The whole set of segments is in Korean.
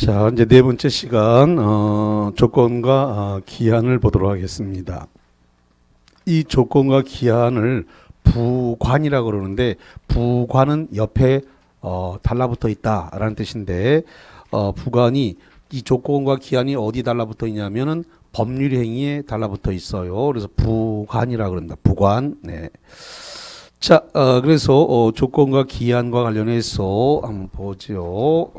자, 이제 네 번째 시간, 조건과 기한을 보도록 하겠습니다. 이 조건과 기한을 부관이라고 그러는데, 부관은 옆에, 달라붙어 있다라는 뜻인데, 부관이 이 조건과 기한이 어디 달라붙어 있냐면은 법률 행위에 달라붙어 있어요. 그래서 부관이라고 그럽니다. 부관. 네. 자, 그래서, 조건과 기한과 관련해서 한번 보죠.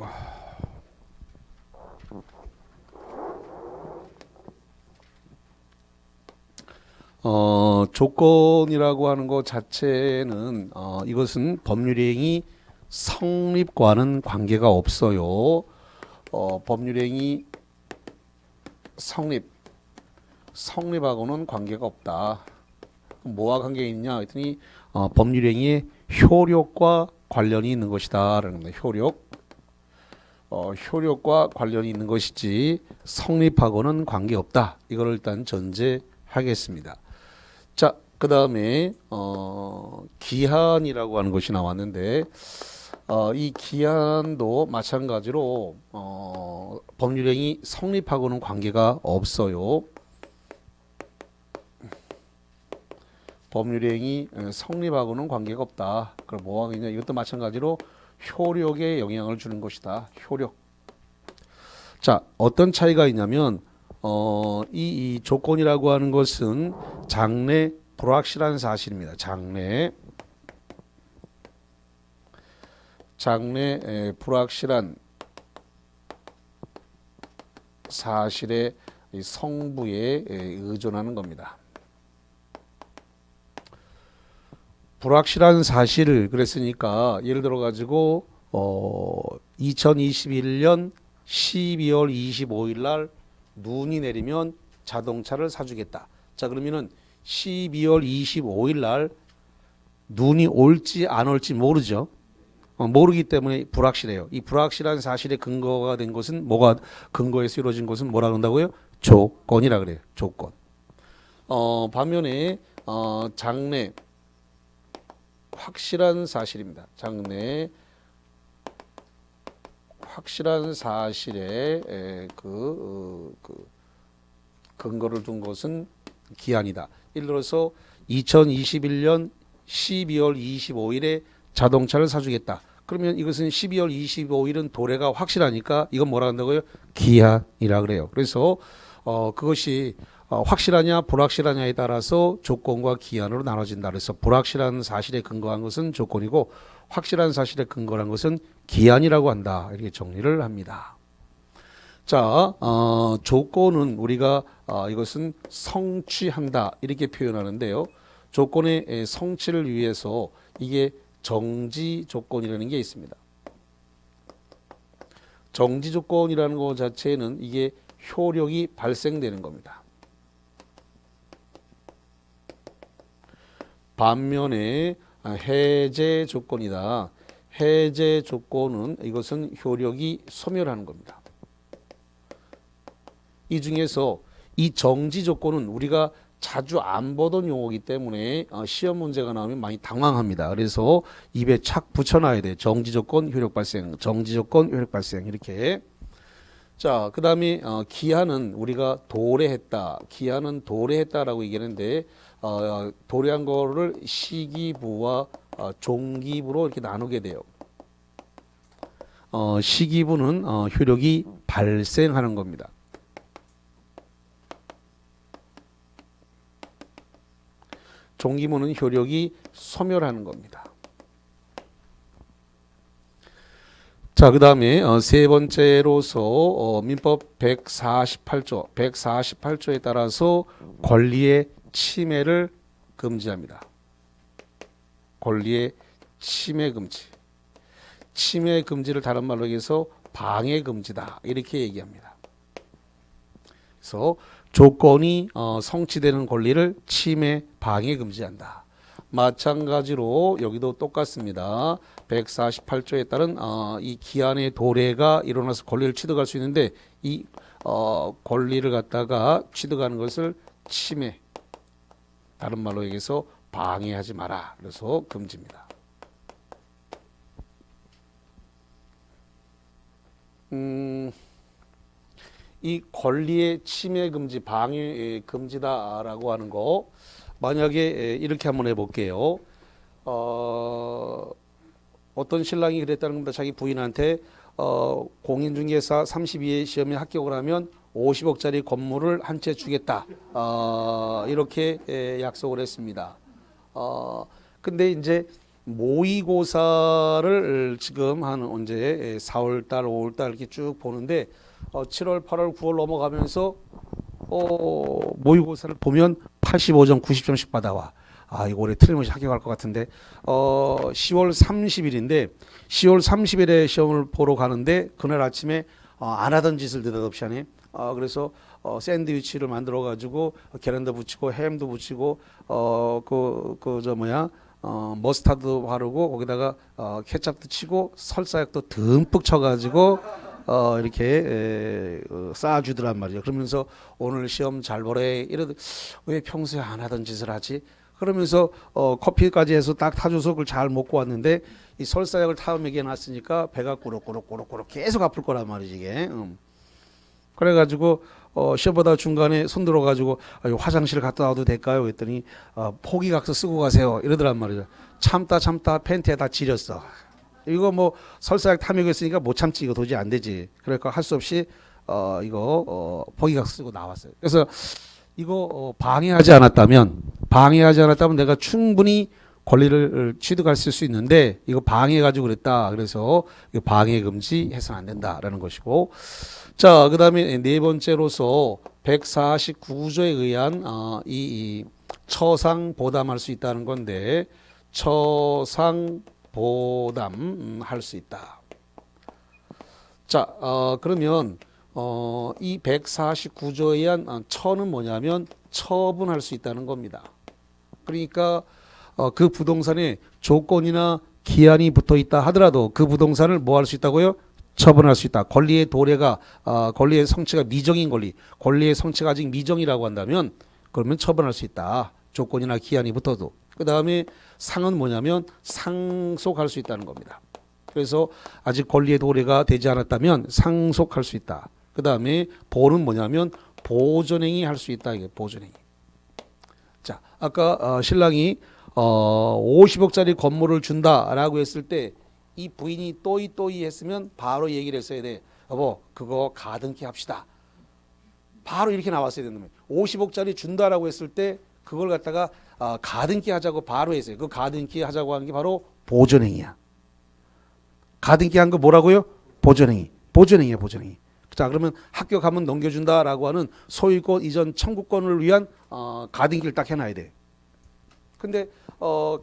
조건이라고 하는 것 자체는 이것은 법률행위 성립과는 관계가 없어요. 법률행위 성립하고는 관계가 없다. 뭐와 관계가 있냐 했더니 법률행위의 효력과 관련이 있는 것이다 라는 겁니다. 효력과 관련이 있는 것이지 성립하고는 관계없다. 이걸 일단 전제하겠습니다. 자, 그 다음에 기한이라고 하는 것이 나왔는데 이 기한도 마찬가지로 법률행위 성립하고는 관계가 없어요. 법률행위 성립하고는 관계가 없다. 그럼 뭐가 있냐? 이것도 마찬가지로 효력에 영향을 주는 것이다. 효력. 자, 어떤 차이가 있냐면 이 조건이라고 하는 것은 장래 불확실한 사실입니다. 장래 불확실한 사실의 성부에 의존하는 겁니다. 불확실한 사실을 그랬으니까 예를 들어 가지고 2021년 12월 25일 날 눈이 내리면 자동차를 사주겠다. 자, 그러면은 12월 25일 날 눈이 올지 안 올지 모르죠. 모르기 때문에 불확실해요. 이 불확실한 사실의 근거가 된 것은 근거에서 이루어진 것은 뭐라 그런다고요? 조건이라 그래요. 조건. 반면에 장래 확실한 사실입니다. 장래 확실한 사실에 근거를 둔 것은 기한이다. 예를 들어서 2021년 12월 25일에 자동차를 사주겠다. 그러면 이것은 12월 25일은 도래가 확실하니까 이건 뭐라 한다고요? 기한이라 그래요. 그래서 그것이 확실하냐 불확실하냐에 따라서 조건과 기한으로 나눠진다. 그래서 불확실한 사실에 근거한 것은 조건이고 확실한 사실에 근거한 것은 기한이라고 한다. 이렇게 정리를 합니다. 자, 조건은 우리가 이것은 성취한다 이렇게 표현하는데요. 조건의 성취를 위해서 이게 정지 조건이라는 게 있습니다. 정지 조건이라는 것 자체는 이게 효력이 발생되는 겁니다. 반면에 해제 조건이다. 해제 조건은 이것은 효력이 소멸하는 겁니다. 이 중에서 이 정지 조건은 우리가 자주 안 보던 용어이기 때문에 시험 문제가 나오면 많이 당황합니다. 그래서 입에 착 붙여놔야 돼요. 정지 조건, 효력 발생, 정지 조건, 효력 발생 이렇게. 자, 그 다음에 기한은 우리가 도래했다. 기한은 도래했다라고 얘기하는데 도래한 거를 시기부와 종기부로 이렇게 나누게 돼요. 시기부는 효력이 발생하는 겁니다. 종기부는 효력이 소멸하는 겁니다. 자, 그 다음에 세 번째로서 민법 148조에 따라서 권리의 침해를 금지합니다. 권리의 침해 금지. 침해 금지를 다른 말로 얘기해서 방해 금지다. 이렇게 얘기합니다. 그래서 조건이 성취되는 권리를 침해, 방해 금지한다. 마찬가지로 여기도 똑같습니다. 148조에 따른 이 기한의 도래가 일어나서 권리를 취득할 수 있는데 이 권리를 갖다가 취득하는 것을 침해, 다른 말로 얘기해서 방해하지 마라. 그래서 금지입니다. 이 권리의 침해 금지, 방해 금지다라고 하는 거 만약에 이렇게 한번 해볼게요. 어떤 신랑이 그랬다는 겁니다. 자기 부인한테 공인중개사 32회 시험에 합격을 하면 50억짜리 건물을 한 채 주겠다. 이렇게 약속을 했습니다. 근데 이제 모의고사를 지금 한 언제 4월달, 5월달 이렇게 쭉 보는데 7월, 8월, 9월 넘어가면서 모의고사를 보면 85점, 90점씩 받아와. 이거 올해 틀림없이 합격할 것 같은데 10월 30일인데 10월 30일에 시험을 보러 가는데 그날 아침에 안 하던 짓을 느닷없이 하네. 그래서 샌드위치를 만들어 가지고 계란도 붙이고 햄도 붙이고 머스타드 바르고 거기다가 케첩도 치고 설사약도 듬뿍 쳐가지고 이렇게 쌓아주더란 말이죠. 그러면서 오늘 시험 잘 보래 이러더 왜 평소에 안 하던 짓을 하지? 그러면서 커피까지 해서 딱 타줘서 그걸 잘 먹고 왔는데 이 설사약을 타음에게 놨으니까 배가 꾸룩꾸룩꾸룩꾸룩 계속 아플 거란 말이지 이게. 그래가지고 시험 보다 중간에 손 들어가지고 화장실 갔다 와도 될까요? 그랬더니 포기각서 쓰고 가세요 이러더란 말이죠. 참다 팬티에 다 지렸어. 이거 뭐 설사약 탐욕했으니까 못 참지. 이거 도저히 안 되지. 그러니까 할 수 없이 이거 포기각서 쓰고 나왔어요. 그래서 이거 방해하지 않았다면 내가 충분히 권리를 취득할 수 있는데 이거 방해해가지고 그랬다. 그래서 이거 방해 금지 해서는 안 된다라는 것이고, 자 그다음에 네 번째로서 149조에 의한 이 처상 보담할 수 있다는 건데 처상 보담 할 수 있다. 자 그러면 이 149조에 의한 처는 뭐냐면 처분할 수 있다는 겁니다. 그러니까 그 부동산에 조건이나 기한이 붙어 있다 하더라도 그 부동산을 뭐 할 수 있다고요? 처분할 수 있다. 권리의 도래가 권리의 성취가 미정인 권리의 성취가 아직 미정이라고 한다면 그러면 처분할 수 있다. 조건이나 기한이 붙어도. 그 다음에 상은 뭐냐면 상속할 수 있다는 겁니다. 그래서 아직 권리의 도래가 되지 않았다면 상속할 수 있다. 그 다음에 보는 뭐냐면 보존행위 할 수 있다. 이게 보존행위. 자, 아까 신랑이 50억짜리 건물을 준다라고 했을 때 이 부인이 또이 했으면 바로 얘기를 했어야 돼. 여보, 그거 가등기 합시다. 바로 이렇게 나왔어야 되는 거예요. 50억짜리 준다라고 했을 때 그걸 갖다가 가등기 하자고 바로 했어요. 그 가등기 하자고 한 게 바로 보존행위야. 가등기 한 거 뭐라고요? 보존행위. 보존행위야, 보존행위. 자, 그러면 합격하면 넘겨준다라고 하는 소유권 이전 청구권을 위한 가등기를 딱 해놔야 돼. 근데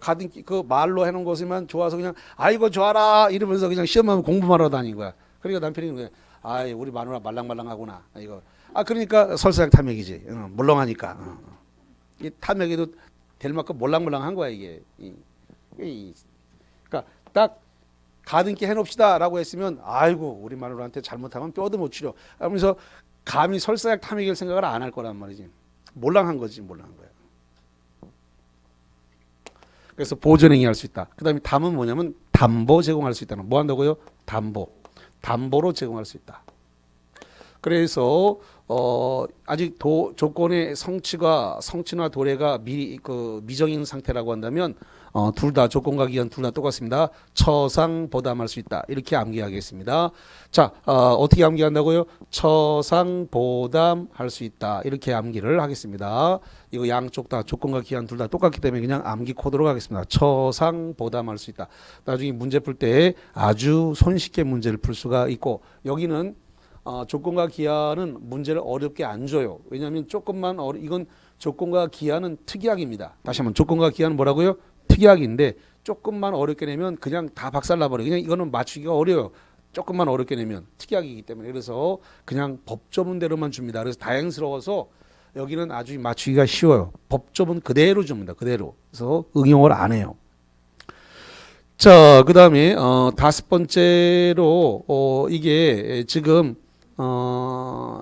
가등기 그 말로 해놓은 것에만 좋아서 그냥 아이고 좋아라 이러면서 그냥 시험하면 공부만 하러 다닌 거야. 그러니까 남편이 그래. 아이 우리 마누라 말랑말랑하구나. 이거 그러니까 설사약 탐욕이지. 물렁하니까. 이 탐욕에도 될 만큼 몰랑몰랑한 거야 이게. 그러니까 딱 가등기 해놓읍시다라고 했으면 아이고 우리 마누라한테 잘못하면 뼈도 못 치려. 그러면서 감히 설사약 탐욕일 생각을 안 할 거란 말이지. 몰랑한 거지, 몰랑한 거야. 그래서 보존행위 할 수 있다. 그 다음에 담은 뭐냐면 담보 제공할 수 있다는. 뭐 한다고요? 담보로 제공할 수 있다. 그래서 아직 조건의 성취나 도래가 미정인 상태라고 한다면 둘 다 조건과 기한 둘 다 똑같습니다. 처상 보담할 수 있다. 이렇게 암기하겠습니다. 자, 어떻게 암기한다고요? 처상 보담할 수 있다. 이렇게 암기를 하겠습니다. 이거 양쪽 다 조건과 기한 둘 다 똑같기 때문에 그냥 암기 코드로 가겠습니다. 처상 보담할 수 있다. 나중에 문제 풀 때 아주 손쉽게 문제를 풀 수가 있고, 여기는 조건과 기한은 문제를 어렵게 안 줘요. 왜냐하면 이건 조건과 기한은 특약입니다. 다시 한번 조건과 기한은 뭐라고요? 특약인데 조금만 어렵게 내면 그냥 다 박살나버려요. 그냥 이거는 맞추기가 어려워요. 조금만 어렵게 내면 특약이기 때문에. 그래서 그냥 법조문대로만 줍니다. 그래서 다행스러워서 여기는 아주 맞추기가 쉬워요. 법조문 그대로 줍니다. 그대로. 그래서 응용을 안 해요. 자, 그 다음에 다섯 번째로 이게 지금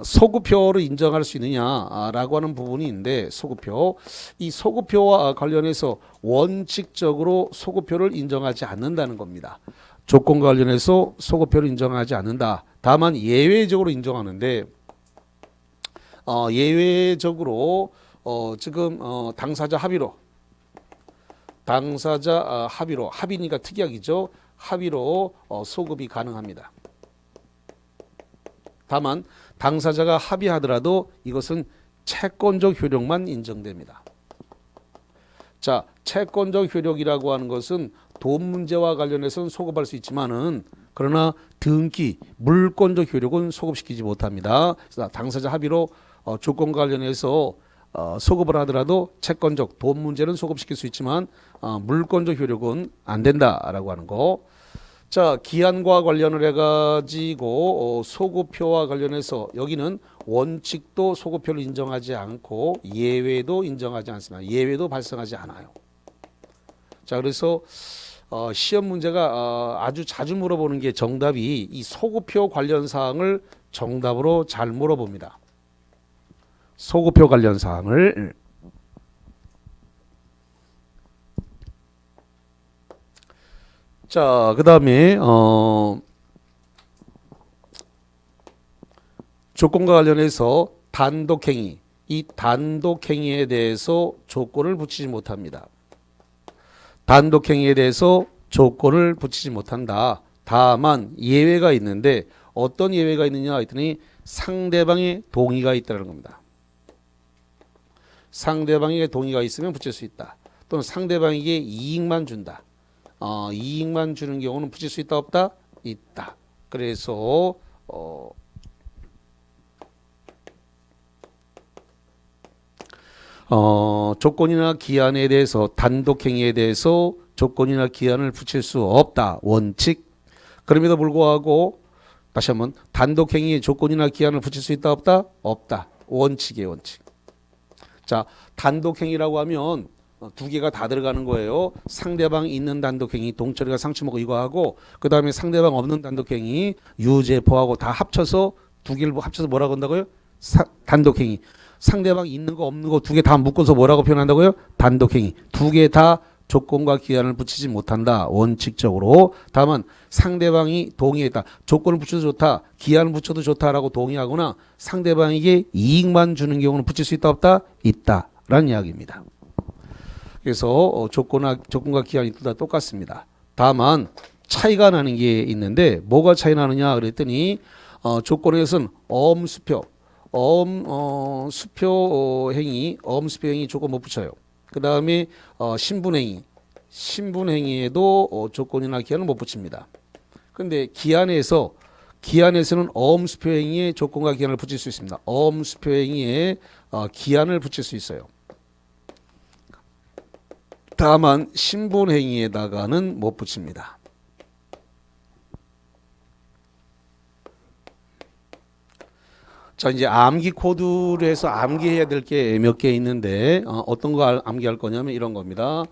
소급표를 인정할 수 있느냐라고 하는 부분이 있는데, 이 소급표와 관련해서 원칙적으로 소급표를 인정하지 않는다는 겁니다. 조건과 관련해서 소급표를 인정하지 않는다. 다만 예외적으로 인정하는데, 예외적으로 지금 당사자 합의로 합의니까 특약이죠. 합의로 소급이 가능합니다. 다만 당사자가 합의하더라도 이것은 채권적 효력만 인정됩니다. 자, 채권적 효력이라고 하는 것은 돈 문제와 관련해서는 소급할 수 있지만은 그러나 등기, 물권적 효력은 소급시키지 못합니다. 그래서 당사자 합의로 조건과 관련해서 소급을 하더라도 채권적, 돈 문제는 소급시킬 수 있지만 물권적 효력은 안 된다라고 하는 거. 자, 기한과 관련을 해가지고 소급표와 관련해서 여기는 원칙도 소급표를 인정하지 않고 예외도 인정하지 않습니다. 예외도 발생하지 않아요. 자, 그래서 시험 문제가 아주 자주 물어보는 게 정답이 이 소급표 관련 사항을 정답으로 잘 물어봅니다. 소급표 관련 사항을. 자, 그 다음에 조건과 관련해서 단독행위, 이 단독행위에 대해서 조건을 붙이지 못합니다. 단독행위에 대해서 조건을 붙이지 못한다. 다만 예외가 있는데 어떤 예외가 있느냐 했더니 상대방의 동의가 있다는 겁니다. 상대방에게 동의가 있으면 붙일 수 있다. 또는 상대방에게 이익만 준다. 이익만 주는 경우는 붙일 수 있다 없다? 있다. 그래서 조건이나 기한에 대해서 단독행위에 대해서 조건이나 기한을 붙일 수 없다. 원칙. 그럼에도 불구하고 다시 한번 단독행위에 조건이나 기한을 붙일 수 있다 없다? 없다. 원칙이에요. 원칙. 자, 단독행위라고 하면 두 개가 다 들어가는 거예요. 상대방 있는 단독행위, 동철이가 상추 먹고 이거 하고 그 다음에 상대방 없는 단독행위, 유죄포하고 다 합쳐서 두 개를 합쳐서 뭐라고 한다고요? 단독행위. 상대방 있는 거 없는 거 두 개 다 묶어서 뭐라고 표현한다고요? 단독행위. 두 개 다 조건과 기한을 붙이지 못한다. 원칙적으로. 다만 상대방이 동의했다. 조건을 붙여도 좋다. 기한을 붙여도 좋다라고 동의하거나 상대방에게 이익만 주는 경우는 붙일 수 있다 없다? 있다. 라는 이야기입니다. 그래서 조건과 기한이 둘 다 똑같습니다. 다만 차이가 나는 게 있는데 뭐가 차이 나느냐 그랬더니 조건에서는 수표 행위 조건 못 붙여요. 그 다음에 신분행위에도 조건이나 기한을 못 붙입니다. 근데 기한에서는 어음수표 행위에 조건과 기한을 붙일 수 있습니다. 어음수표 행위에 기한을 붙일 수 있어요. 다만 신분행위에다가는 못 붙입니다. 자, 이제 암기 코드를 해서 암기해야 될 게 몇 개 있는데 어떤 거 암기할 거냐면 이런 겁니다.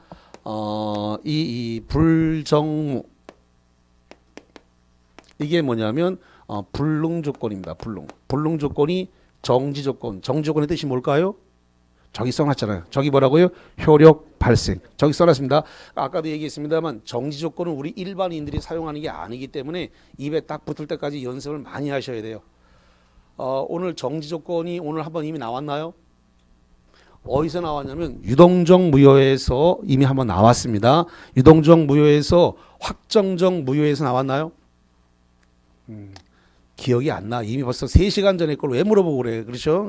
이 불정무 이게 뭐냐면 불능 조건입니다. 불능 조건이 정지 조건. 정지 조건의 뜻이 뭘까요? 저기 써놨잖아요. 저기 뭐라고요? 효력 발생. 저기 써놨습니다. 아까도 얘기했습니다만 정지 조건은 우리 일반인들이 사용하는 게 아니기 때문에 입에 딱 붙을 때까지 연습을 많이 하셔야 돼요. 오늘 정지 조건이 오늘 한번 이미 나왔나요? 어디서 나왔냐면 유동적 무효에서 이미 한번 나왔습니다. 유동적 무효에서 확정적 무효에서 나왔나요? 기억이 안 나. 이미 벌써 3시간 전에 걸 왜 물어보고 그래. 그렇죠?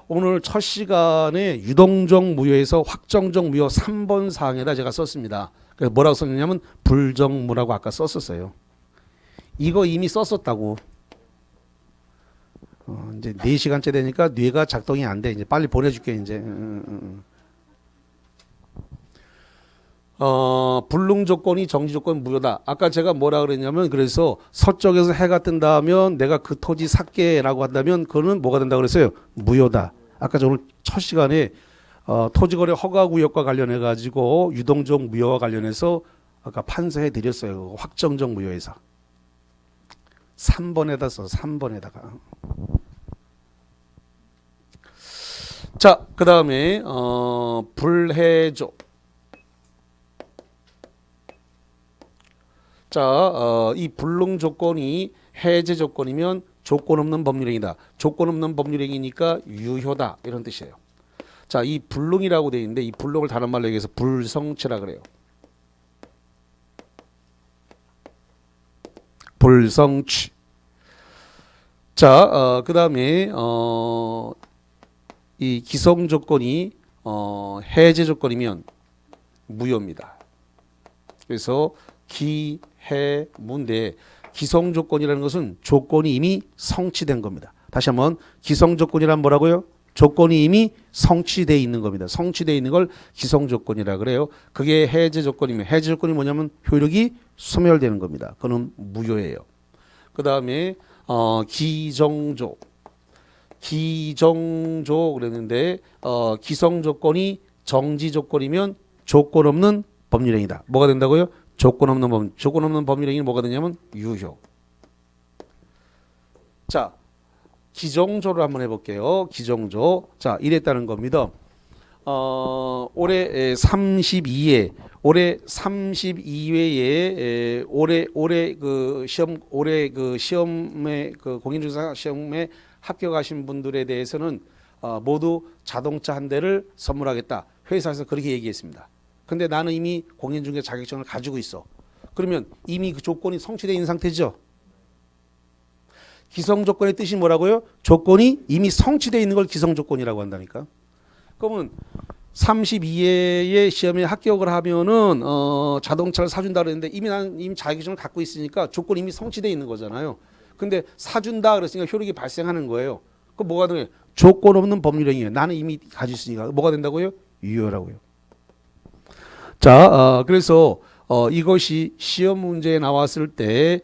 오늘 첫 시간에 유동적 무효에서 확정적 무효 3번 사항에다 제가 썼습니다. 그래서 뭐라고 썼냐면 불정무라고 아까 썼었어요. 이거 이미 썼었다고. 이제 4시간째 되니까 뇌가 작동이 안 돼. 이제 빨리 보내줄게 이제. 불능 조건이 정지 조건 무효다. 아까 제가 뭐라 그랬냐면 그래서 서쪽에서 해가 뜬다면 내가 그 토지 샀게라고 한다면 그거는 뭐가 된다 그랬어요? 무효다. 아까 저 오늘 첫 시간에 토지거래 허가구역과 관련해 가지고 유동적 무효와 관련해서 아까 판서해 드렸어요. 확정적 무효에서 3번에다 써. 3번에다가. 자, 그 다음에 불해조. 자, 이 불능 조건이 해제 조건이면 조건 없는 법률행위다. 조건 없는 법률행위니까 유효다. 이런 뜻이에요. 자, 이 불능이라고 되어 있는데 이 불능을 다른 말로 얘기해서 불성취라 그래요. 불성취. 자, 그 다음에 이 기성 조건이 해제 조건이면 무효입니다. 그래서 기해무인데 기성 조건이라는 것은 조건이 이미 성취된 겁니다. 다시 한번 기성 조건이란 뭐라고요? 조건이 이미 성취되어 있는 겁니다. 성취되어 있는 걸 기성 조건이라 그래요. 그게 해제 조건이면 해제 조건이 뭐냐면 효력이 소멸되는 겁니다. 그건 무효예요. 그 다음에 기정조. 기정조 그랬는데 기성 조건이 정지 조건이면 조건 없는 법률행위다. 뭐가 된다고요? 조건 없는 법률행위는 뭐가 되냐면 유효. 자, 기정조를 한번 해볼게요. 기정조. 자, 이랬다는 겁니다. 올해 32회, 올해 32회에 올해 그 시험에 그 공인중개사 시험에 합격하신 분들에 대해서는 모두 자동차 한 대를 선물하겠다. 회사에서 그렇게 얘기했습니다. 근데 나는 이미 공인중개사 자격증을 가지고 있어. 그러면 이미 그 조건이 성취되어 있는 상태죠. 기성조건의 뜻이 뭐라고요? 조건이 이미 성취되어 있는 걸 기성조건이라고 한다니까. 그러면 32회의 시험에 합격을 하면은 자동차를 사준다 그랬는데 이미 자격증을 갖고 있으니까 조건이 이미 성취되어 있는 거잖아요. 근데 사준다 그랬으니까 효력이 발생하는 거예요. 그 뭐가 되나요? 조건 없는 법률행위예요. 나는 이미 가지고 있으니까 뭐가 된다고요? 유효라고요. 자, 그래서 이것이 시험 문제에 나왔을 때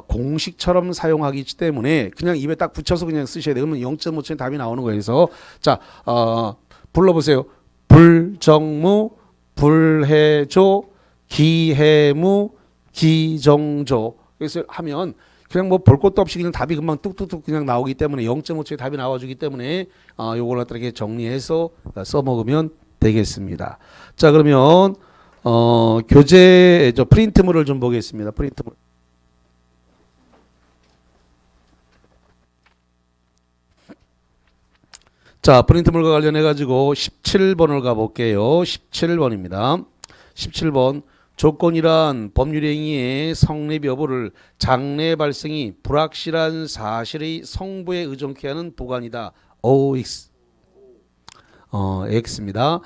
공식처럼 사용하기 때문에 그냥 입에 딱 붙여서 그냥 쓰셔야 돼요. 그러면 0.5초에 답이 나오는 거예요. 그래서 자, 불러보세요. 불정무, 불해조, 기해무, 기정조. 그래서 하면 그냥 뭐 볼 것도 없이 그냥 답이 금방 뚝뚝뚝 그냥 나오기 때문에 0.5초에 답이 나와주기 때문에 요걸 갖다 이렇게 정리해서 써먹으면 되겠습니다. 자, 그러면 교재 프린트물을 좀 보겠습니다. 프린트물. 자, 프린트물과 관련해 가지고 17번을 가볼게요. 17번입니다. 17번. 조건이란 법률행위의 성립 여부를 장래 발생이 불확실한 사실의 성부에 의존케 하는 보관이다. OX. X입니다.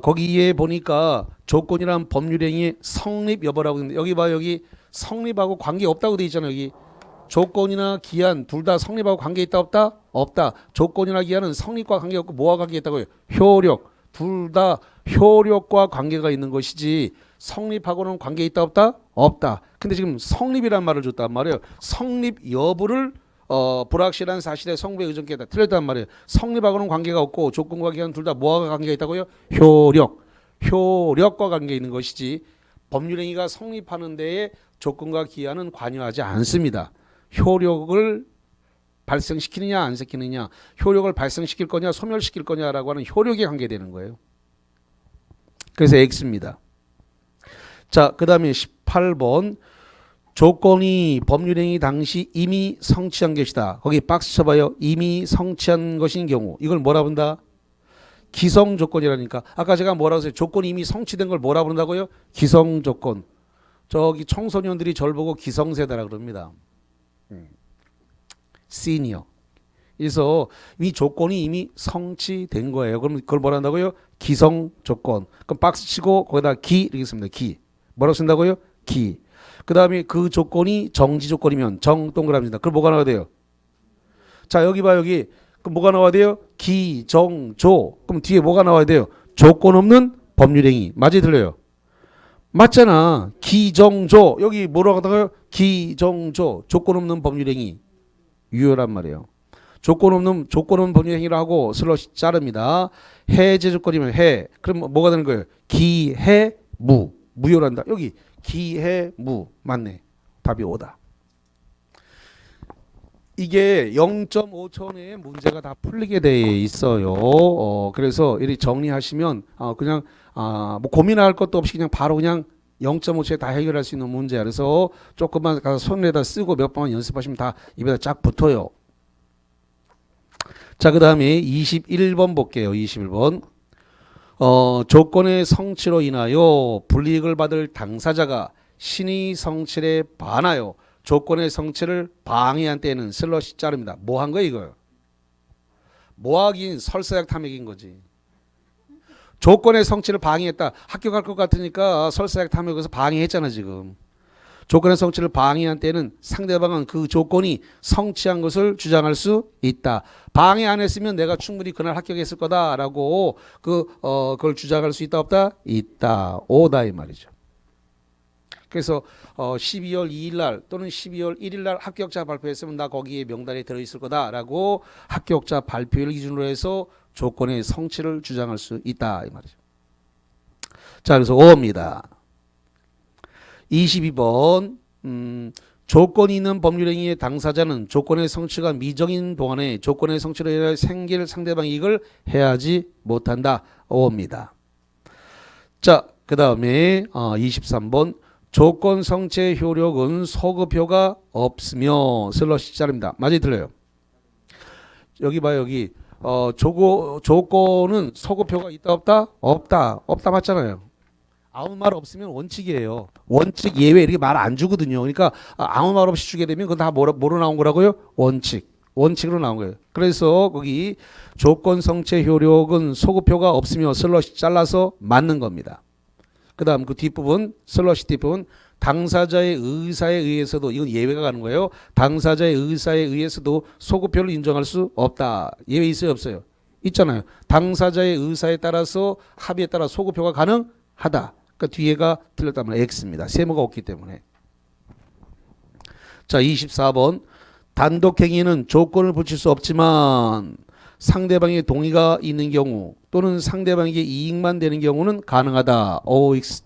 거기에 보니까 조건이란 법률행위의 성립 여부라고 했는데 여기 봐, 여기 성립하고 관계 없다고 돼 있잖아요. 여기 조건이나 기한 둘 다 성립하고 관계 있다 없다? 없다. 조건이나 기한은 성립과 관계 없고 뭐와 관계 있다고요? 효력. 둘 다 효력과 관계가 있는 것이지 성립하고는 관계 있다 없다? 없다. 근데 지금 성립이란 말을 줬단 말이에요. 성립 여부를 불확실한 사실의 성부에 의존케 했다. 틀렸단 말이에요. 성립하고는 관계가 없고 조건과 기한 둘 다 뭐와 관계가 있다고요? 효력. 효력과 관계 있는 것이지 법률행위가 성립하는 데에 조건과 기한은 관여하지 않습니다. 효력을 발생시키느냐 안 시키느냐, 효력을 발생시킬 거냐 소멸시킬 거냐라고 하는 효력에 관계되는 거예요. 그래서 X입니다. 자, 그 다음에 18번. 조건이 법률행위 당시 이미 성취한 것이다. 거기 박스 쳐봐요. 이미 성취한 것인 경우. 이걸 뭐라 본다? 기성조건이라니까. 아까 제가 뭐라고 했어요? 조건이 이미 성취된 걸 뭐라 부른다고요? 기성조건. 저기 청소년들이 절 보고 기성세대라 그럽니다. 시니어. 그래서 이 조건이 이미 성취된 거예요. 그럼 그걸 뭐라 한다고요? 기성조건. 그럼 박스 치고 거기다 기 이렇게 씁니다. 기. 뭐라고 쓴다고요? 기. 그 다음에 그 조건이 정지 조건이면 정 동그라미입니다. 그럼 뭐가 나와야 돼요? 자, 여기 봐, 여기. 그럼 뭐가 나와야 돼요? 기정조. 그럼 뒤에 뭐가 나와야 돼요? 조건 없는 법률행위. 맞지 틀려요? 맞잖아. 기정조. 여기 뭐라고 하다가요? 기정조. 조건 없는 법률행위. 유효란 말이에요. 조건 없는 법률행위를 하고 슬러시 자릅니다. 해제 조건이면 해. 그럼 뭐가 되는 거예요? 기해무. 무효란다. 여기 기해무. 맞네. 답이 5다. 이게 0.5초 내에 문제가 다 풀리게 돼 있어요. 그래서 이렇게 정리하시면 그냥 뭐 고민할 것도 없이 그냥 바로 그냥 0.5초에 다 해결할 수 있는 문제야. 그래서 조금만 가서 손에다 쓰고 몇 번만 연습하시면 다 입에다 쫙 붙어요. 자, 그 다음에 21번 볼게요. 21번. 조건의 성취로 인하여 불이익을 받을 당사자가 신의 성취에 반하여 조건의 성취를 방해한 때에는 슬러시 자릅니다. 뭐 한 거야 이거? 뭐 하긴 설사약 탐욕인 거지. 조건의 성취를 방해했다. 학교 갈 것 같으니까 설사약 탐욕에서 방해했잖아 지금. 조건의 성취를 방해한 때는 상대방은 그 조건이 성취한 것을 주장할 수 있다. 방해 안 했으면 내가 충분히 그날 합격했을 거다라고 그걸 주장할 수 있다 없다? 있다. 오다 이 말이죠. 그래서 12월 2일 날 또는 12월 1일 날 합격자 발표했으면 나 거기에 명단에 들어있을 거다라고 합격자 발표를 기준으로 해서 조건의 성취를 주장할 수 있다 이 말이죠. 자, 그래서 5입니다. 22번 조건이 있는 법률행위의 당사자는 조건의 성취가 미정인 동안에 조건의 성취로 인해 생길 상대방 이익을 해하지 못한다. 5입니다. 자, 그 다음에 23번 조건 성취의 효력은 소급효가 없으며 슬러시 자릅니다. 맞아요, 틀려요? 여기 봐요, 여기 조건은 소급효가 있다 없다? 없다. 없다 맞잖아요. 아무 말 없으면 원칙이에요. 원칙 예외 이렇게 말 안 주거든요. 그러니까 아무 말 없이 주게 되면 그건 다 뭐로 나온 거라고요? 원칙. 원칙으로 나온 거예요. 그래서 거기 조건 성취 효력은 소급효가 없으며 슬러시 잘라서 맞는 겁니다. 그 다음 그 뒷부분 슬러시 뒷부분 당사자의 의사에 의해서도 이건 예외가 가는 거예요. 당사자의 의사에 의해서도 소급효를 인정할 수 없다. 예외 있어요 없어요? 있잖아요. 당사자의 의사에 따라서 합의에 따라 소급효가 가능하다. 그러니까 뒤에가 틀렸다면 X입니다. 세모가 없기 때문에. 자, 24번 단독행위는 조건을 붙일 수 없지만 상대방의 동의가 있는 경우 또는 상대방에게 이익만 되는 경우는 가능하다. OX.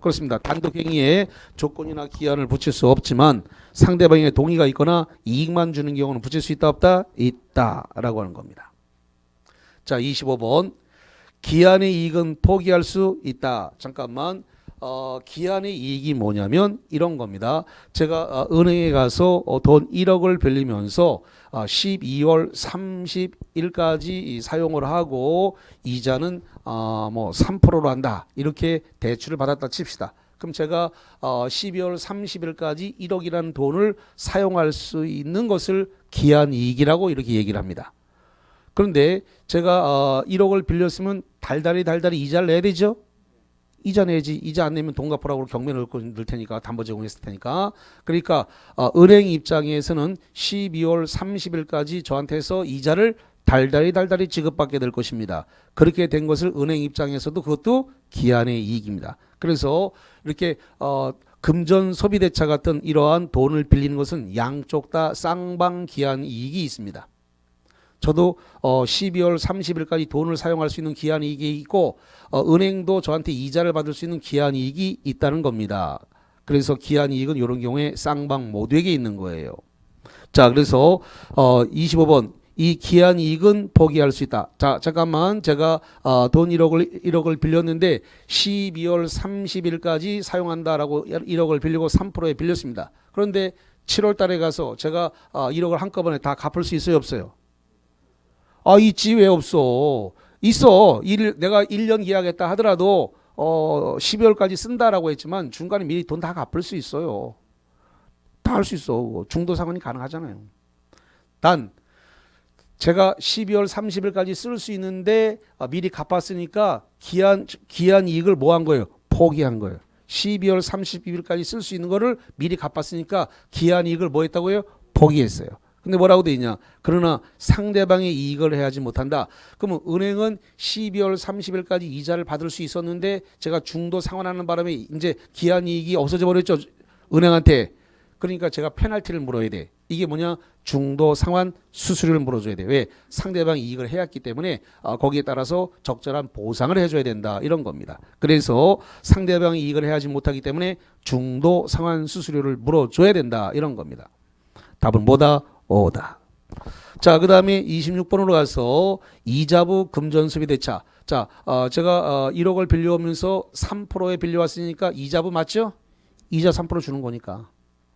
그렇습니다. 단독행위에 조건이나 기한을 붙일 수 없지만 상대방의 동의가 있거나 이익만 주는 경우는 붙일 수 있다 없다? 있다 라고 하는 겁니다. 자, 25번 기한의 이익은 포기할 수 있다. 잠깐만. 기한의 이익이 뭐냐면 이런 겁니다. 제가 은행에 가서 돈 1억을 빌리면서 12월 30일까지 사용을 하고 이자는 뭐 3%로 한다. 이렇게 대출을 받았다 칩시다. 그럼 제가 12월 30일까지 1억이라는 돈을 사용할 수 있는 것을 기한 이익이라고 이렇게 얘기를 합니다. 그런데 제가 1억을 빌렸으면 달달이 이자를 내야 되죠? 이자 내지. 이자 안 내면 돈 갚으라고 경매를 넣을 테니까 담보 제공했을 테니까. 그러니까 은행 입장에서는 12월 30일까지 저한테서 이자를 달달이 지급받게 될 것입니다. 그렇게 된 것을 은행 입장에서도 그것도 기한의 이익입니다. 그래서 이렇게 금전 소비대차 같은 이러한 돈을 빌리는 것은 양쪽 다 쌍방 기한 이익이 있습니다. 저도 12월 30일까지 돈을 사용할 수 있는 기한 이익이 있고 은행도 저한테 이자를 받을 수 있는 기한 이익이 있다는 겁니다. 그래서 기한 이익은 이런 경우에 쌍방 모두에게 있는 거예요. 자, 그래서 25번 이 기한 이익은 포기할 수 있다. 자, 잠깐만 제가 돈 1억을 빌렸는데 12월 30일까지 사용한다라고 1억을 빌리고 3%에 빌렸습니다. 그런데 7월 달에 가서 제가 1억을 한꺼번에 다 갚을 수 있어요 없어요? 있지. 왜 없어? 있어. 내가 1년 계약했다 하더라도 12월까지 쓴다라고 했지만 중간에 미리 돈 다 갚을 수 있어요. 다 할 수 있어. 중도 상환이 가능하잖아요. 단 제가 12월 30일까지 쓸 수 있는데 미리 갚았으니까 기한 이익을 뭐 한 거예요? 포기한 거예요. 12월 30일까지 쓸 수 있는 거를 미리 갚았으니까 기한 이익을 뭐 했다고요? 포기했어요. 근데 뭐라고 돼 있냐? 그러나 상대방의 이익을 해하지 못한다. 그러면 은행은 12월 30일까지 이자를 받을 수 있었는데 제가 중도 상환하는 바람에 이제 기한 이익이 없어져 버렸죠. 은행한테. 그러니까 제가 페널티를 물어야 돼. 이게 뭐냐? 중도 상환 수수료를 물어줘야 돼. 왜? 상대방이 이익을 해왔기 때문에 거기에 따라서 적절한 보상을 해줘야 된다. 이런 겁니다. 그래서 상대방이 이익을 해하지 못하기 때문에 중도 상환 수수료를 물어줘야 된다. 이런 겁니다. 답은 뭐다? 오다. 자, 그 다음에 26번으로 가서 이자부 금전소비대차. 자, 제가 1억을 빌려오면서 3%에 빌려왔으니까 이자부 맞죠? 이자 3% 주는 거니까.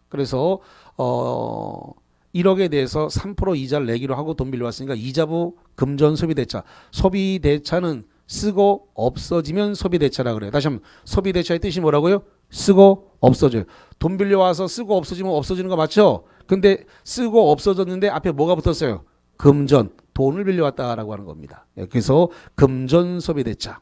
그래서 1억에 대해서 3% 이자를 내기로 하고 돈 빌려왔으니까 이자부 금전소비대차. 소비대차는 쓰고 없어지면 소비대차라 그래요. 다시 한번 소비대차의 뜻이 뭐라고요? 쓰고 없어져요. 돈 빌려와서 쓰고 없어지면 없어지는 거 맞죠? 근데 쓰고 없어졌는데 앞에 뭐가 붙었어요? 금전, 돈을 빌려왔다라고 하는 겁니다. 그래서 금전소비대차.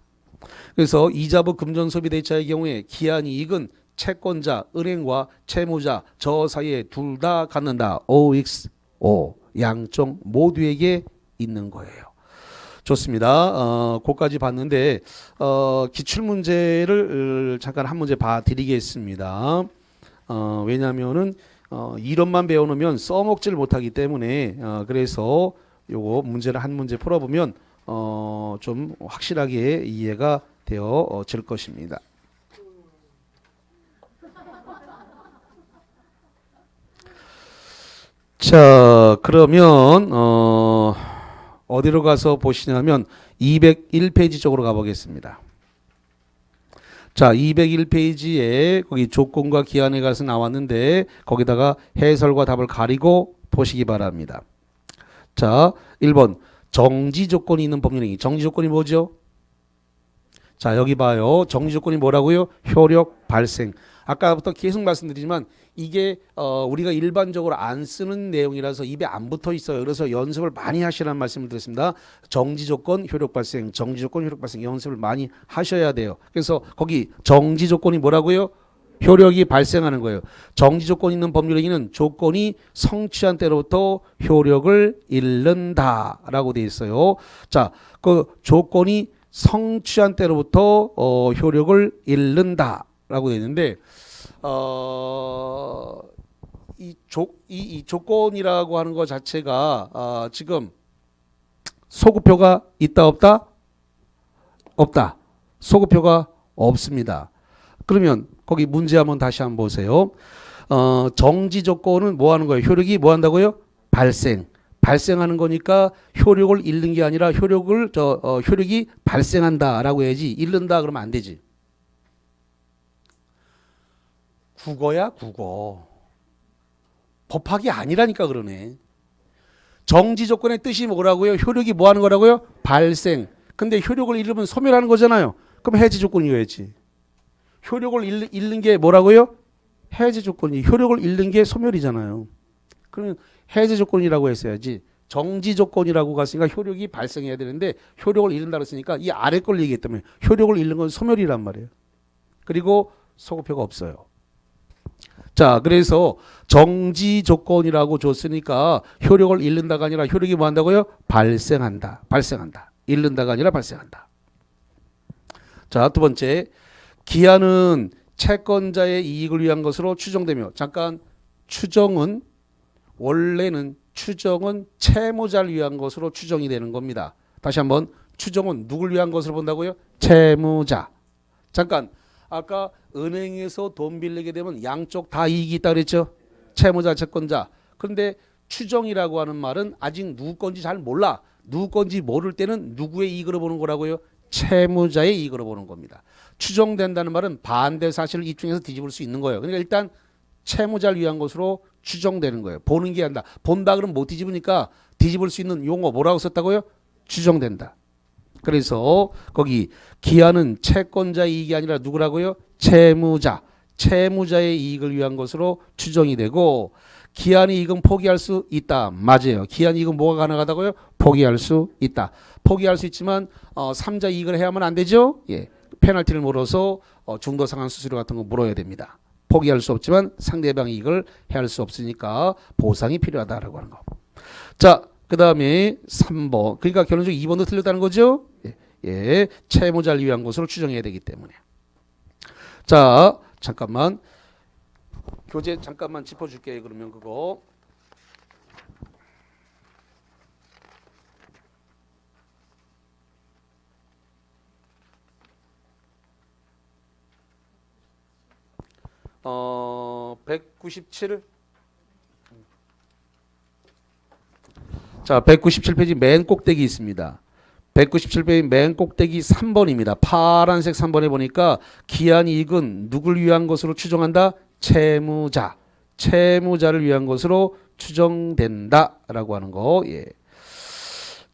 그래서 이자부 금전소비대차의 경우에 기한이익은 채권자, 은행과 채무자, 저 사이에 둘 다 갖는다. OXO 양쪽 모두에게 있는 거예요. 좋습니다. 그까지 봤는데 기출문제를 잠깐 한 문제 봐드리겠습니다. 왜냐하면은 이론만 배워놓으면 써먹지를 못하기 때문에 그래서 요거 문제를 한 문제 풀어보면 좀 확실하게 이해가 되어질 것입니다. 자, 그러면 어디로 가서 보시냐면 201페이지 쪽으로 가보겠습니다. 자, 201페이지에 거기 조건과 기한에 가서 나왔는데 거기다가 해설과 답을 가리고 보시기 바랍니다. 자, 1번 정지 조건이 있는 법률행위. 정지 조건이 뭐죠? 자, 여기 봐요. 정지 조건이 뭐라고요? 효력 발생. 아까부터 계속 말씀드리지만 이게 우리가 일반적으로 안 쓰는 내용이라서 입에 안 붙어 있어요. 그래서 연습을 많이 하시라는 말씀을 드렸습니다. 정지 조건, 효력 발생, 정지 조건, 효력 발생 연습을 많이 하셔야 돼요. 그래서 거기 정지 조건이 뭐라고요? 효력이 발생하는 거예요. 정지 조건 있는 법률행위는 조건이 성취한 때로부터 효력을 잃는다라고 돼 있어요. 자, 그 조건이 성취한 때로부터 효력을 잃는다라고 돼 있는데 이 조건이라고 하는 것 자체가 지금 소급표가 있다 없다? 없다. 소급표가 없습니다. 그러면 거기 문제 한번 다시 한번 보세요. 정지 조건은 뭐 하는 거예요? 효력이 뭐 한다고요? 발생하는 거니까 효력을 잃는 게 아니라 효력이 발생한다라고 해야지 잃는다 그러면 안 되지. 국어야 국어. 법학이 아니라니까 그러네. 정지 조건의 뜻이 뭐라고요? 효력이 뭐 하는 거라고요? 발생. 근데 효력을 잃으면 소멸하는 거잖아요. 그럼 해지 조건이어야지. 효력을 잃는 게 뭐라고요? 해제 조건이. 효력을 잃는 게 소멸이잖아요. 그러면 해제 조건이라고 했어야지. 정지 조건이라고 갔으니까 효력이 발생해야 되는데 효력을 잃는다고 했으니까 이 아래 걸 얘기했다면 효력을 잃는 건 소멸이란 말이에요. 그리고 소급표가 없어요. 자, 그래서 정지 조건이라고 줬으니까 효력을 잃는다가 아니라 효력이 뭐 한다고요? 발생한다. 잃는다가 아니라 발생한다. 자, 두 번째. 기한은 채권자의 이익을 위한 것으로 추정되며 잠깐 원래는 추정은 채무자를 위한 것으로 추정이 되는 겁니다. 다시 한번 추정은 누굴 위한 것으로 본다고요? 채무자. 잠깐 아까 은행에서 돈 빌리게 되면 양쪽 다 이익이 있다 그랬죠? 채무자, 채권자. 그런데 추정이라고 하는 말은 아직 누구 건지 잘 몰라. 누구 건지 모를 때는 누구의 이익으로 보는 거라고요? 채무자의 이익으로 보는 겁니다. 추정된다는 말은 반대 사실을 입증해서 뒤집을 수 있는 거예요. 그러니까 일단 채무자를 위한 것으로 추정되는 거예요. 보는 게 아니라 본다 그러면 못 뒤집으니까 뒤집을 수 있는 용어 뭐라고 썼다고요? 추정된다. 그래서 거기 기한은 채권자의 이익이 아니라 누구라고요? 채무자의 이익을 위한 것으로 추정이 되고 기한의 이익은 포기할 수 있다. 맞아요. 기한 이익은 뭐가 가능하다고요? 포기할 수 있다. 포기할 수 있지만 3자 이익을 해야만 안 되죠? 예. 페널티를 물어서 중도 상환 수수료 같은 거 물어야 됩니다. 포기할 수 없지만 상대방 이익을 해할 수 없으니까 보상이 필요하다라고 하는 거. 자, 그 다음에 3번. 그러니까 결론적으로 2번도 틀렸다는 거죠? 예. 채무자를 위한 것으로 추정해야 되기 때문에. 자, 잠깐만. 교재 잠깐만 짚어줄게요. 그러면 그거. 어, 197 자, 197페이지 맨 꼭대기 있습니다. 197페이지 맨 꼭대기 3번입니다. 파란색 3번에 보니까 기한 이익은 누굴 위한 것으로 추정한다? 채무자. 채무자를 위한 것으로 추정된다라고 하는 거. 예.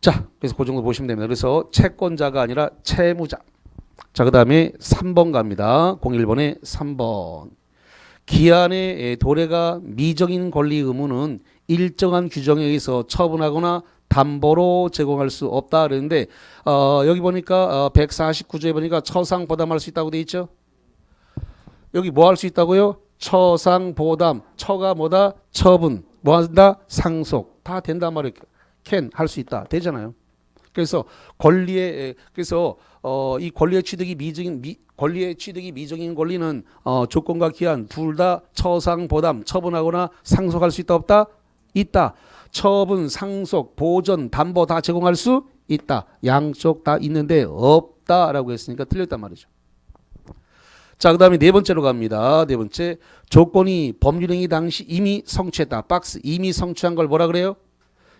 자, 그래서 그 정도 보시면 됩니다. 그래서 채권자가 아니라 채무자. 자, 그다음에 3번 갑니다. 01번에 3번. 기한의 도래가 미정인 권리 의무는 일정한 규정에 의해서 처분하거나 담보로 제공할 수 없다 그랬는데 여기 보니까 149조에 보니까 처상 보담할 수 있다고 돼 있죠. 여기 뭐 할 수 있다고요? 처상 보담. 처가 뭐다? 처분. 뭐 한다? 상속. 다 된단 말이에요. can 할 수 있다. 되잖아요. 그래서 이 권리의 취득이 미정인 권리는 조건과 기한 둘 다 처상 보담 처분하거나 상속할 수 있다 없다? 있다. 처분, 상속, 보전, 담보 다 제공할 수 있다. 양쪽 다 있는데 없다라고 했으니까 틀렸단 말이죠. 자, 그 다음에 네 번째로 갑니다. 네 번째, 조건이 법률행위 당시 이미 성취했다. 박스. 이미 성취한 걸 뭐라 그래요?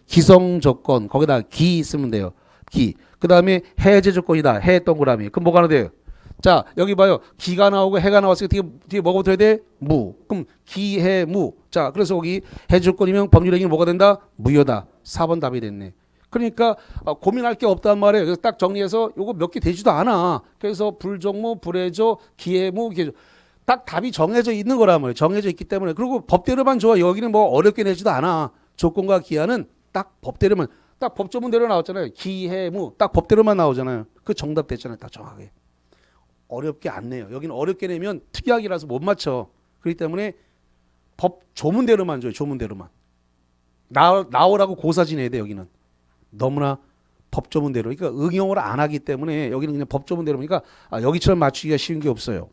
기성조건. 거기다 기 쓰면 돼요. 기. 그 다음에 해제 조건이다. 해 동그라미. 그럼 뭐가 돼요? 자, 여기 봐요. 기가 나오고 해가 나왔으니까 뒤에 뭐가 붙어야 돼? 무. 그럼 기, 해, 무. 자, 그래서 여기 해제 조건이면 법률행위는 뭐가 된다? 무효다. 4번 답이 됐네. 그러니까 고민할 게 없단 말이에요. 그래서 딱 정리해서 요거 몇 개 되지도 않아. 그래서 불종무, 불해조, 기해무, 기해조. 딱 답이 정해져 있는 거란 말이에요. 정해져 있기 때문에. 그리고 법대로만 좋아. 여기는 뭐 어렵게 내지도 않아. 조건과 기한은 딱 법대로만. 딱 법조문대로 나왔잖아요. 기해무. 딱 법대로만 나오잖아요. 그 정답 됐잖아요. 딱 정확하게. 어렵게 안 내요. 여기는 어렵게 내면 특이하기라서 못 맞춰. 그렇기 때문에 법 조문대로만 줘요. 조문대로만. 나오라고 고사 지내야 돼. 여기는. 너무나 법조문대로. 그러니까 응용을 안 하기 때문에 여기는 그냥 법조문대로니까 여기처럼 맞추기가 쉬운 게 없어요.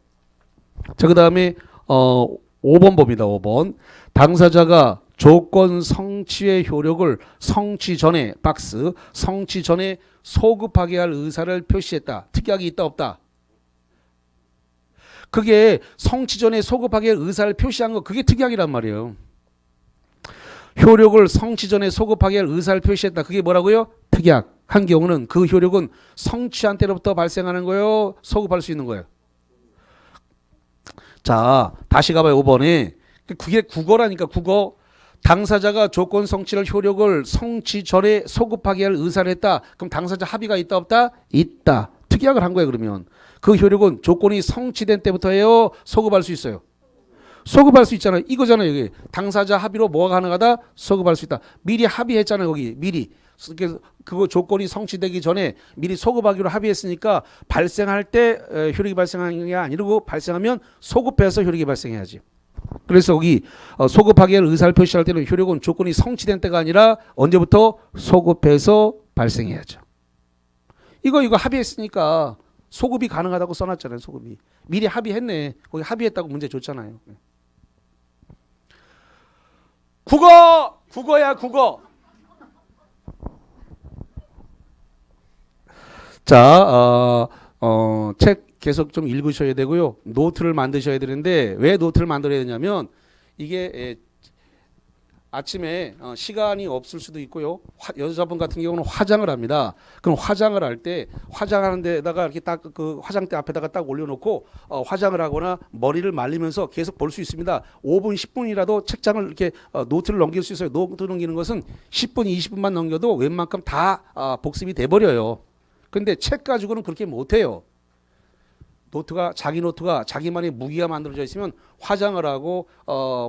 자, 그 다음에 5번 봅니다. 5번. 당사자가 조건 성취의 효력을 성취 전에 박스 성취 전에 소급하게 할 의사를 표시했다. 특약이 있다 없다? 그게 성취 전에 소급하게 할 의사를 표시한 거 그게 특약이란 말이에요. 효력을 성취 전에 소급하게 할 의사를 표시했다. 그게 뭐라고요? 특약. 한 경우는 그 효력은 성취한 때로부터 발생하는 거예요. 소급할 수 있는 거예요. 자, 다시 가봐요. 5번에. 그게 국어라니까 국어. 당사자가 조건 성취를 효력을 성취 전에 소급하게 할 의사를 했다. 그럼 당사자 합의가 있다 없다? 있다. 특약을 한 거예요. 그러면 그 효력은 조건이 성취된 때부터예요. 소급할 수 있어요. 소급할 수 있잖아요. 이거잖아요. 여기 당사자 합의로 뭐가 가능하다? 소급할 수 있다. 미리 합의했잖아요. 거기 미리. 그거 조건이 성취되기 전에 미리 소급하기로 합의했으니까 발생할 때 효력이 발생하는 게 아니고 발생하면 소급해서 효력이 발생해야지. 그래서 여기 소급하게 할 의사를 표시할 때는 효력은 조건이 성취된 때가 아니라 언제부터? 소급해서 발생해야죠. 이거 합의했으니까 소급이 가능하다고 써놨잖아요. 소급이. 미리 합의했네. 거기 합의했다고 문제 줬잖아요. 국어야 국어. 자, 책 계속 좀 읽으셔야 되고요. 노트를 만드셔야 되는데 왜 노트를 만들어야 되냐면 이게 아침에 시간이 없을 수도 있고요. 여자분 같은 경우는 화장을 합니다. 그럼 화장을 할 때 화장하는 데다가 이렇게 딱 그 화장대 앞에다가 딱 올려놓고 화장을 하거나 머리를 말리면서 계속 볼 수 있습니다. 5분, 10분이라도 책장을 이렇게 노트를 넘길 수 있어요. 노트 넘기는 것은 10분, 20분만 넘겨도 웬만큼 다 복습이 돼버려요. 근데 책 가지고는 그렇게 못해요. 자기 노트가 자기만의 무기가 만들어져 있으면 화장을 하고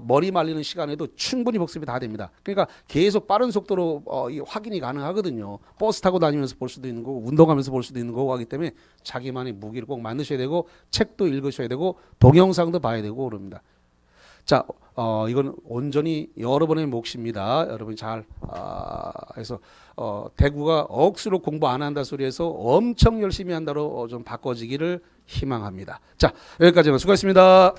머리 말리는 시간에도 충분히 복습이 다 됩니다. 그러니까 계속 빠른 속도로 확인이 가능하거든요. 버스 타고 다니면서 볼 수도 있는 거고 운동하면서 볼 수도 있는 거고 하기 때문에 자기만의 무기를 꼭 만드셔야 되고 책도 읽으셔야 되고 동영상도 봐야 되고 그럽니다. 자, 이건 온전히 여러분의 몫입니다. 여러분이 잘 해서 대구가 억수로 공부 안 한다 소리해서 엄청 열심히 한다로 좀 바꿔지기를 희망합니다. 자, 여기까지만 수고하셨습니다.